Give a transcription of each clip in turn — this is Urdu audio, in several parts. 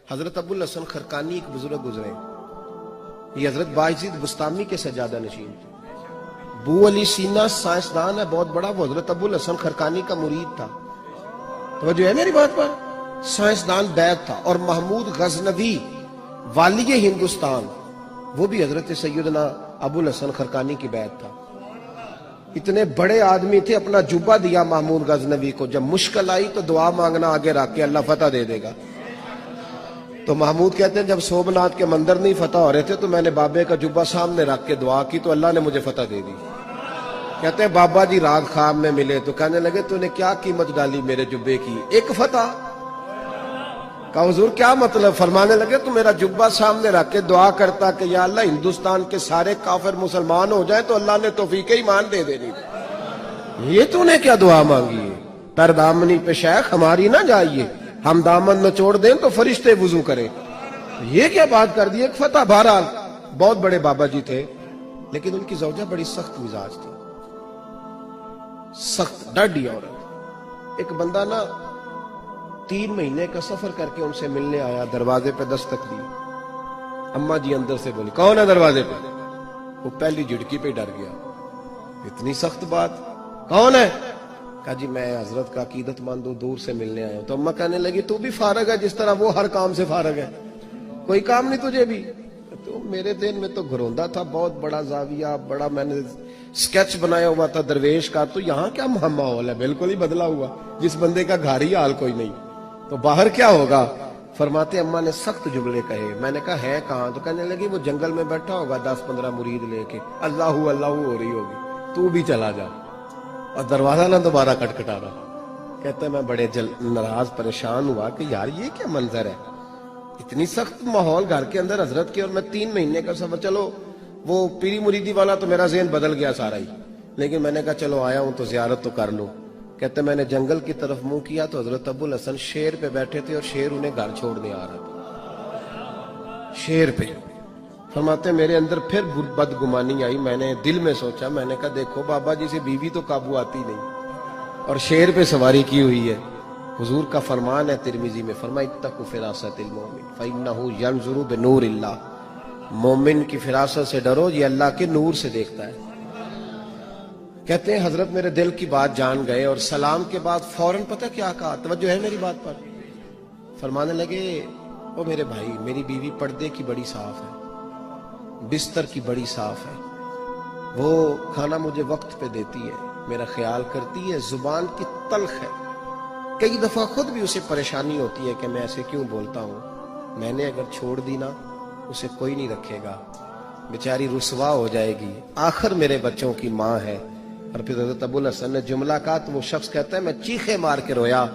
حضرت ابو الحسن خرقانی ایک بزرگ گزرے، یہ حضرت باعزید بستامی کے سجادہ نشین تھے۔ بو علی سینا سائنسدان ہے بہت بڑا، وہ حضرت ابو الحسن خرقانی کا مرید تھا۔ توجہ ہے میری بات پر؟ سائنسدان بیعت تھا۔ اور محمود غزنوی والی ہندوستان، وہ بھی حضرت سیدنا ابو الحسن خرقانی کی بیعت تھا۔ اتنے بڑے آدمی تھے، اپنا جبہ دیا محمود غزنوی کو، جب مشکل آئی تو دعا مانگنا آگے رکھ کے اللہ فتح دے دے گا۔ تو محمود کہتے ہیں جب سومناتھ کے مندر نہیں فتح ہو رہے تھے تو میں نے بابے کا جبہ سامنے رکھ کے دعا کی تو اللہ نے مجھے فتح دے دی۔ کہتے ہیں بابا جی رات خواب میں ملے تو کہنے لگے تو نے کیا قیمت ڈالی میرے جبے کی؟ ایک فتح۔ کہا حضور کیا مطلب؟ فرمانے لگے تو میرا جبہ سامنے رکھ کے دعا کرتا کہ یا اللہ ہندوستان کے سارے کافر مسلمان ہو جائیں تو اللہ نے توفیق ایمان دے دینی۔ یہ تو نے کیا دعا مانگی ہے؟ پر دامنی پہ شیخ ہماری نہ جائیے، ہم دامن نہ چھوڑ دیں تو فرشتے وضو کریں۔ یہ کیا بات کر دی؟ ایک فتح۔ بہرحال بہت بڑے بابا جی تھے، لیکن ان کی زوجہ بڑی سخت مزاج تھی، سخت ڈاڈی عورت۔ ایک بندہ نا 3 مہینے کا سفر کر کے ان سے ملنے آیا، دروازے پہ دستک دی، اماں جی اندر سے بولی کون ہے دروازے پہ؟ وہ پہلی جھڑکی پہ ڈر گیا، اتنی سخت بات، کون ہے؟ کہا جی میں حضرت کا عقیدت مند ہوں، دور سے ملنے آیا ہوں۔ تو اماں کہنے لگی تو بھی فارغ ہے جس طرح وہ ہر کام سے فارغ ہے، کوئی کام نہیں تجھے بھی؟ تو میرے دن میں تو گھروندا تھا، بہت بڑا زاویہ، بڑا میں نے سکیچ بنایا ہوا تھا درویش کا، تو یہاں کیا ماحول ہے؟ بالکل ہی بدلا ہوا، جس بندے کا گھر ہی حال کوئی نہیں، تو باہر کیا ہوگا؟ فرماتے اماں نے سخت جملے کہے۔ میں نے کہا ہے کہاں؟ تو کہنے لگی وہ جنگل میں بیٹھا ہوگا 10-15 مرید لے کے، اللہ اللہ ہو رہی ہوگی، تو بھی چلا جا اور دروازہ نہ دوبارہ کٹکھٹانا۔ کہتا ہے میں بڑے ناراض پریشان ہوا کہ یار یہ کیا منظر ہے، اتنی سخت ماحول گھر کے اندر حضرت کے، اور میں 3 مہینے کا سفر۔ چلو وہ پیری مریدی والا تو میرا ذہن بدل گیا سارا ہی، لیکن میں نے کہا چلو آیا ہوں تو زیارت تو کر لوں۔ کہتے میں نے جنگل کی طرف منہ کیا تو حضرت ابو الحسن شیر پہ بیٹھے تھے اور شیر انہیں گھر چھوڑنے آ رہا تھا، شیر پہ۔ فرماتے میرے اندر پھر بدگمانی آئی، میں نے دل میں سوچا، میں نے کہا دیکھو بابا جی سے بیوی تو قابو آتی نہیں اور شیر پہ سواری کی ہوئی ہے۔ حضور کا فرمان ہے ترمذی میں، فرمایا اتقوا فراست المومن فإنہ ینظر بنور اللہ، مومن کی فراست سے ڈرو، یہ اللہ کے نور سے دیکھتا ہے۔ کہتے ہیں حضرت میرے دل کی بات جان گئے اور سلام کے بعد فوراً پتہ کیا کہا؟ توجہ ہے میری بات پر؟ فرمانے لگے او میرے بھائی، میری بیوی پردے کی بڑی صاف ہے، بستر کی بڑی صاف ہے، وہ کھانا مجھے وقت پہ دیتی ہے، میرا خیال کرتی ہے، زبان کی تلخ ہے، کئی دفعہ خود بھی اسے پریشانی ہوتی ہے کہ میں ایسے کیوں بولتا ہوں، میں نے اگر چھوڑ دی نا اسے کوئی نہیں رکھے گا، بیچاری رسوا ہو جائے گی، آخر میرے بچوں کی ماں ہے۔ اور پھر حضرت ابو الحسن نے جملہ کہا تو وہ شخص کہتا ہے میں چیخے مار کے رویا۔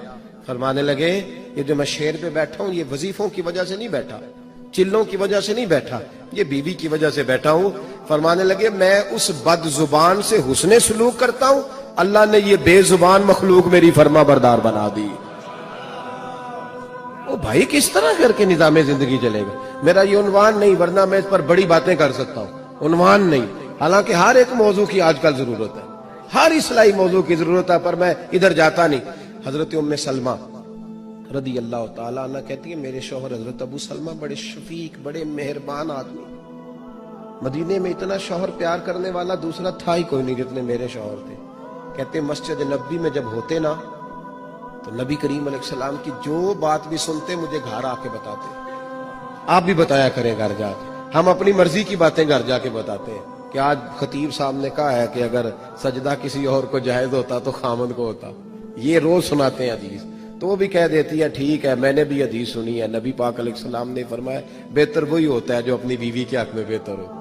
فرمانے لگے یہ جو میں شیر پہ بیٹھا ہوں یہ وظیفوں کی وجہ سے نہیں بیٹھا، چلوں کی وجہ سے نہیں بیٹھا، یہ بیوی کی وجہ سے بیٹھا ہوں۔ فرمانے لگے میں اس بد زبان سے حسن سلوک کرتا ہوں، اللہ نے یہ بے زبان مخلوق میری فرما بردار بنا دی۔ او بھائی کس طرح کر کے نظام زندگی چلے گا؟ میرا یہ عنوان نہیں، ورنہ میں اس پر بڑی باتیں کر سکتا ہوں، عنوان نہیں، حالانکہ ہر ایک موضوع کی آج کل ضرورت ہے، ہر اصلاحی موضوع کی ضرورت ہے، پر میں ادھر جاتا نہیں۔ حضرت ام سلمہ رضی اللہ تعالیٰ عنہ کہتی ہے میرے شوہر حضرت ابو سلمہ بڑے شفیق، بڑے مہربان آدمی، مدینے میں اتنا شوہر پیار کرنے والا دوسرا تھا ہی کوئی نہیں جتنے میرے شوہر تھے۔ کہتے مسجد نبی میں جب ہوتے نا تو نبی کریم علیہ السلام کی جو بات بھی سنتے مجھے گھر آ کے بتاتے، آپ بھی بتایا کریں گھر جا کے، ہم اپنی مرضی کی باتیں گھر جا کے بتاتے ہیں کہ آج خطیب صاحب نے کہا ہے کہ اگر سجدہ کسی اور کو جائز ہوتا تو خامد کو ہوتا، یہ روز سناتے ہیں حدیث، تو وہ بھی کہہ دیتی ہے ٹھیک ہے میں نے بھی حدیث سنی ہے، نبی پاک علیہ السلام نے فرمایا بہتر وہی ہوتا ہے جو اپنی بیوی کے حق میں بہتر ہو،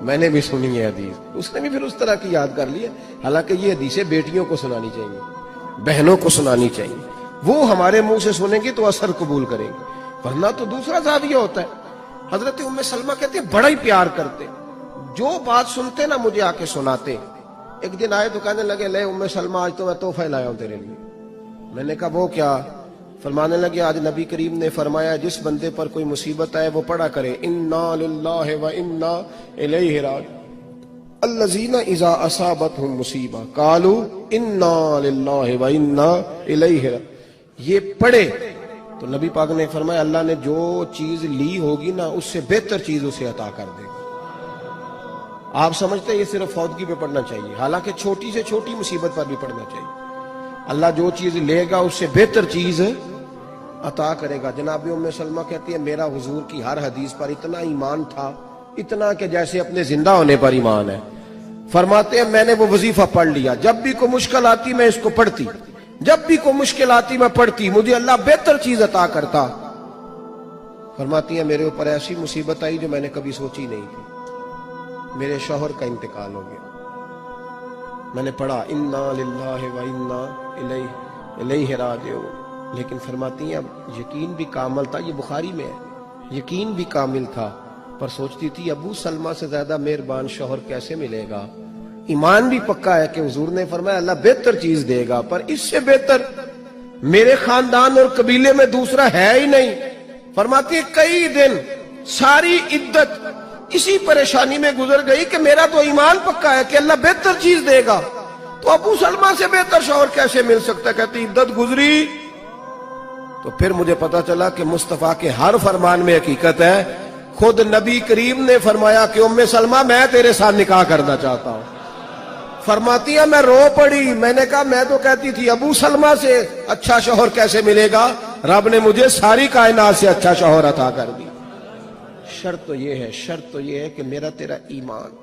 میں نے بھی سنی ہے حدیث، اس نے بھی پھر اس طرح کی یاد کر لی ہے۔ حالانکہ یہ حدیثیں بیٹیوں کو سنانی چاہیے، بہنوں کو سنانی چاہیے، وہ ہمارے منہ سے سنیں گی تو اثر قبول کریں گے، ورنہ تو دوسرا زاویہ ہوتا ہے۔ حضرت ام سلمہ کہتے ہیں بڑا ہی پیار کرتے، جو بات سنتے نا مجھے آ کے سناتے۔ ایک دن آئے تو کہنے لگے لے ام سلمہ آج تو میں تحفہ لایا ہوں تیرے لیے۔ میں نے کہا وہ کیا؟ فرمانے لگے آج نبی کریم نے فرمایا جس بندے پر کوئی مصیبت آئے وہ پڑھا کرے انا للہ و انا الیہ راجعون الذین اذا اصابتهم مصیبہ قالوا انا للہ و انا الیہ راجعون۔ یہ پڑھے تو نبی پاک نے فرمایا اللہ نے جو چیز لی ہوگی نا اس سے بہتر چیز اسے عطا کر دے گا۔ آپ سمجھتے ہیں یہ صرف فوتگی پہ پڑھنا چاہیے، حالانکہ چھوٹی سے چھوٹی مصیبت پر بھی پڑھنا چاہیے۔ اللہ جو چیز لے گا اس سے بہتر چیز عطا کرے گا۔ جناب ام سلمہ کہتی ہے میرا حضور کی ہر حدیث پر اتنا ایمان تھا، اتنا کہ جیسے اپنے زندہ ہونے پر ایمان ہے۔ فرماتے ہیں میں نے وہ وظیفہ پڑھ لیا، جب بھی کوئی مشکل آتی میں اس کو پڑھتی، جب بھی کوئی مشکل آتی میں پڑھتی، مجھے اللہ بہتر چیز عطا کرتا۔ فرماتی ہیں میرے اوپر ایسی مصیبت آئی جو میں نے کبھی سوچی نہیں تھی، میرے شوہر کا انتقال ہو گیا۔ میں نے پڑھا انا للہ و انا الیہ راجعون، لیکن فرماتی ہیں اب یقین بھی کامل تھا، یہ بخاری میں ہے، یقین بھی کامل تھا، پر سوچتی تھی ابو سلمہ سے زیادہ مہربان شوہر کیسے ملے گا۔ ایمان بھی پکا ہے کہ حضور نے فرمایا اللہ بہتر چیز دے گا، پر اس سے بہتر میرے خاندان اور قبیلے میں دوسرا ہے ہی نہیں۔ فرماتی ہے کئی دن ساری عدت اسی پریشانی میں گزر گئی کہ میرا تو ایمان پکا ہے کہ اللہ بہتر چیز دے گا، تو ابو سلمہ سے بہتر شوہر کیسے مل سکتا ہے۔ کہتی عدت گزری تو پھر مجھے پتا چلا کہ مصطفیٰ کے ہر فرمان میں حقیقت ہے۔ خود نبی کریم نے فرمایا کہ ام سلمہ میں تیرے ساتھ نکاح کرنا چاہتا ہوں۔ فرماتی ہے میں رو پڑی، میں نے کہا میں تو کہتی تھی ابو سلمہ سے اچھا شوہر کیسے ملے گا، رب نے مجھے ساری کائنات سے اچھا شوہر عطا کر دی۔ شرط تو یہ ہے کہ میرا تیرا ایمان،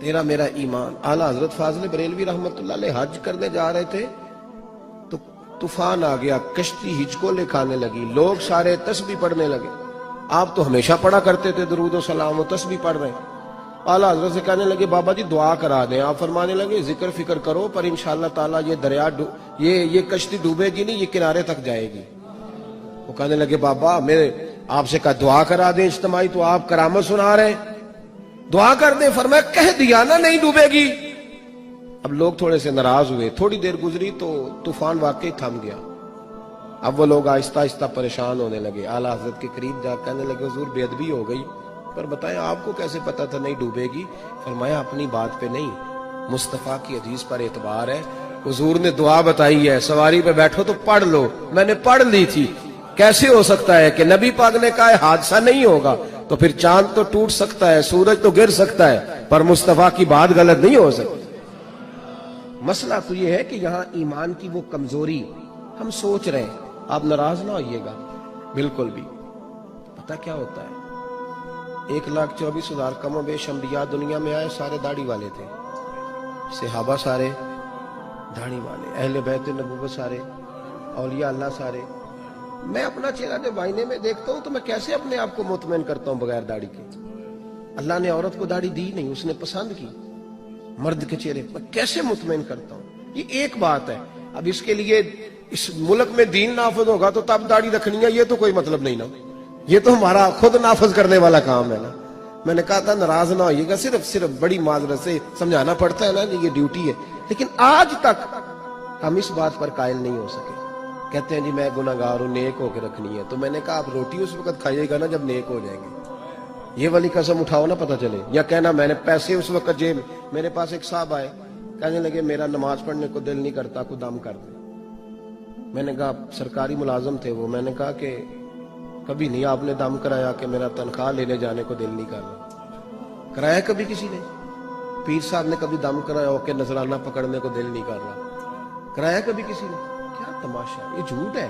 تیرا میرا ایمان۔ اعلیٰ حضرت فاضل بریلوی رحمت اللہ علیہ حج کرنے جا رہے تھے تو طوفان آ گیا، کشتی ہچکولے کھانے لگی، لوگ سارے تسبیح پڑھنے لگے۔ آپ تو ہمیشہ پڑھا کرتے تھے درود و سلام، و تسبیح پڑھ رہے ہیں۔ اعلیٰ حضرت سے کہنے لگے بابا جی دعا کرا دیں۔ آپ فرمانے لگے ذکر فکر کرو پر انشاءاللہ تعالیٰ یہ دریا یہ کشتی ڈوبے گی نہیں، یہ کنارے تک جائے گی۔ وہ کہنے لگے بابا میرے آپ سے کہا دعا کرا دیں اجتماعی، تو آپ کرامت سنا رہے ہیں، دعا کر دیں۔ فرمایا کہہ دیا نا نہیں ڈوبے گی۔ اب لوگ تھوڑے سے ناراض ہوئے، تھوڑی دیر گزری تو طوفان واقعی تھم گیا۔ اب وہ لوگ آہستہ آہستہ پریشان ہونے لگے، اعلیٰ حضرت کے قریب جا کہنے لگے حضور بے ادبی ہو گئی، پر بتائیں آپ کو کیسے پتا تھا نہیں ڈوبے گی؟ فرمایا اپنی بات پہ نہیں، مصطفیٰ کی حدیث پر اعتبار ہے، حضور نے دعا بتائی ہے سواری پہ بیٹھو تو پڑھ لو، میں نے پڑھ لی تھی۔ کیسے ہو سکتا ہے کہ نبی پاک نے کہا ہے حادثہ نہیں ہوگا، تو پھر چاند تو ٹوٹ سکتا ہے، سورج تو گر سکتا ہے، پر مصطفیٰ کی بات غلط نہیں ہو سکتی۔ مسئلہ تو یہ ہے کہ یہاں ایمان کی وہ کمزوری ہم سوچ رہے ہیں، آپ ناراض نہ ہوئیے گا بالکل بھی۔ پتہ کیا ہوتا ہے 1,24,000 کم و بیش انبیاء دنیا میں آئے، سارے داڑھی والے تھے، صحابہ سارے داڑھی والے، اہل بیت نبوت سارے، اولیاء اللہ سارے۔ میں اپنا چہرہ جب آئینے میں دیکھتا ہوں تو میں کیسے اپنے آپ کو مطمئن کرتا ہوں بغیر داڑھی کے؟ اللہ نے عورت کو داڑھی دی نہیں، اس نے پسند کی مرد کے چہرے پر، کیسے مطمئن کرتا ہوں؟ یہ ایک بات ہے۔ اب اس کے لیے اس ملک میں دین نافذ ہوگا تو تب داڑھی رکھنی ہے، یہ تو کوئی مطلب نہیں نا، یہ تو ہمارا خود نافذ کرنے والا کام ہے نا۔ میں نے کہا تھا ناراض نہ ہوئیے گا، صرف بڑی معذرت سے سمجھانا پڑتا ہے نا، یہ ڈیوٹی ہے۔ لیکن آج تک ہم اس بات پر قائل نہیں ہو سکے۔ کہتے ہیں جی میں گناہگار ہوں، نیک ہو کے رکھنی ہے، تو میں نے کہا آپ روٹی اس وقت کھائیے گا نا جب نیک ہو جائیں گے، یہ والی قسم اٹھاؤ نا پتہ چلے۔ یا کہنا میں نے پیسے اس وقت جیب، میرے پاس ایک صاحب آئے کہنے لگے میرا نماز پڑھنے کو دل نہیں کرتا، کو دم کر دے۔ میں نے کہا سرکاری ملازم تھے وہ، میں نے کہا کہ کبھی نہیں آپ نے دم کرایا کہ میرا تنخواہ لینے جانے کو دل نہیں کر رہا؟ کرایا کبھی کسی نے؟ پیر صاحب نے کبھی دم کرایا ہو کہ نذرانہ پکڑنے کو دل نہیں کر رہا؟ کرایا کبھی کسی نے؟ کیا تماشا ہے، یہ جھوٹ ہے،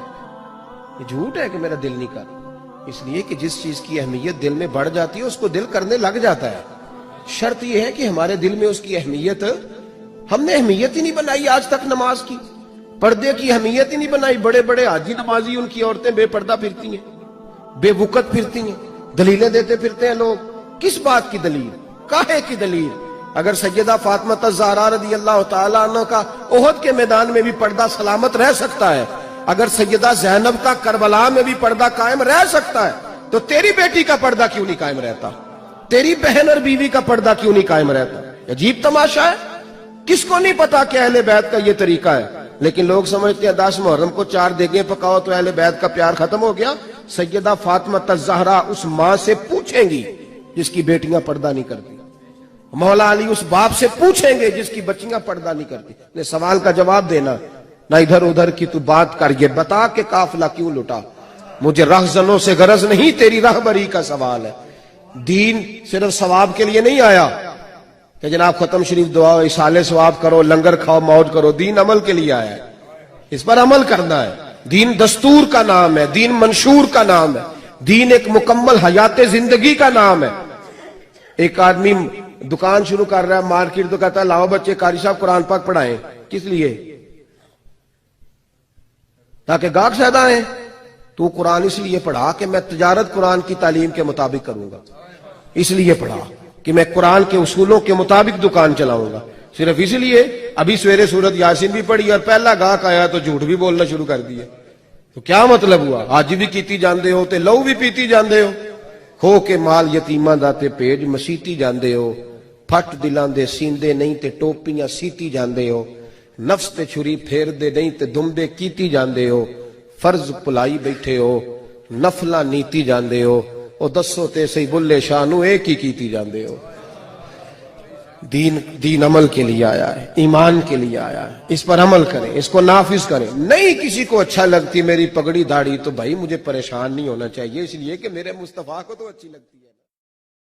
یہ جھوٹ ہے کہ میرا دل نہیں کر رہا۔ اس لیے کہ جس چیز کی اہمیت دل میں بڑھ جاتی ہے اس کو دل کرنے لگ جاتا ہے۔ شرط یہ ہے کہ ہمارے دل میں اس کی اہمیت، ہم نے اہمیت ہی نہیں بنائی آج تک نماز کی، پردے کی اہمیت ہی نہیں بنائی۔ بڑے بڑے حاجی نمازی ان کی عورتیں بے پردہ پھرتی ہیں، بے وقت پھرتی ہیں، دلیلیں دیتے پھرتے ہیں لوگ۔ کس بات کی دلیل؟ کاہے کی دلیل؟ اگر سیدہ فاطمہ الزہرا رضی اللہ تعالیٰ عنہ کا احد کے میدان میں بھی پردہ سلامت رہ سکتا ہے، اگر سیدہ زینب کا کربلا میں بھی پردہ قائم رہ سکتا ہے، تو تیری بیٹی کا پردہ کیوں نہیں قائم رہتا؟ تیری بہن اور بیوی کا پردہ کیوں نہیں قائم رہتا؟ عجیب تماشا ہے۔ کس کو نہیں پتا کہ اہل بیت کا یہ طریقہ ہے؟ لیکن لوگ سمجھتے ہیں 10 محرم کو 4 دیگیں پکاؤ تو اہل بیت کا پیار ختم ہو گیا۔ سیدہ فاطمہ الزہرا اس ماں سے پوچھیں گی جس کی بیٹیاں پردہ نہیں کرتی، مولا علی اس باپ سے پوچھیں گے جس کی بچیاں پردہ نہیں کرتی۔ نے سوال کا جواب دینا، نہ ادھر ادھر کی تو بات کر، یہ بتا کہ قافلہ کیوں لٹا۔ مجھے رہزنوں سے غرض نہیں، تیری رہبری کا سوال ہے۔ دین صرف ثواب کے لیے نہیں آیا کہ جناب ختم شریف دعا اصالے ثواب کرو، لنگر کھاؤ، موج کرو۔ دین عمل کے لیے آیا ہے، اس پر عمل کرنا ہے۔ دین دستور کا نام ہے، دین منشور کا نام ہے، دین ایک مکمل حیات زندگی کا نام ہے۔ ایک آدمی دکان شروع کر رہا ہے، مارکیٹ، تو کہتا ہے لاؤ بچے قاری صاحب قرآن پاک پڑھائیں۔ کس لیے؟ تاکہ گاہک زیادہ آئیں۔ تو قرآن اس لیے پڑھا کہ میں تجارت قرآن کی تعلیم کے مطابق کروں گا، اس لیے پڑھا کہ میں قرآن کے اصولوں کے مطابق دکان چلاؤں گا، صرف اس لیے۔ ابھی سویرے سورت یاسین بھی پڑھی اور پہلا گاہک آیا تو جھوٹ بھی بولنا شروع کر دیا، تو کیا مطلب ہوا؟ آج بھی کیتی جاندے ہو تے لو بھی پیتی جاندے ہو، کھو کے مال یتیماں دا تے پیج مسیتی جاندے ہو، پھٹ دلاں دے سیندے نہیں تے ٹوپیاں سیتی جاندے ہو، نفس تے چھری پھیر دے نہیں تے دمبے کیتی جاندے ہو، فرض پلائی بیٹھے ہو، نفلاں نیتی جاندے ہو، او دسو تے سی بلے شاہ نو ایک ہی کیتی جاندے ہو۔ دین عمل کے لیے آیا ہے، ایمان کے لیے آیا ہے، اس پر عمل کریں، اس کو نافذ کریں۔ نہیں کسی کو اچھا لگتی میری پگڑی داڑھی تو بھائی مجھے پریشان نہیں ہونا چاہیے، اس لیے کہ میرے مصطفیٰ کو تو اچھی لگتی ہے۔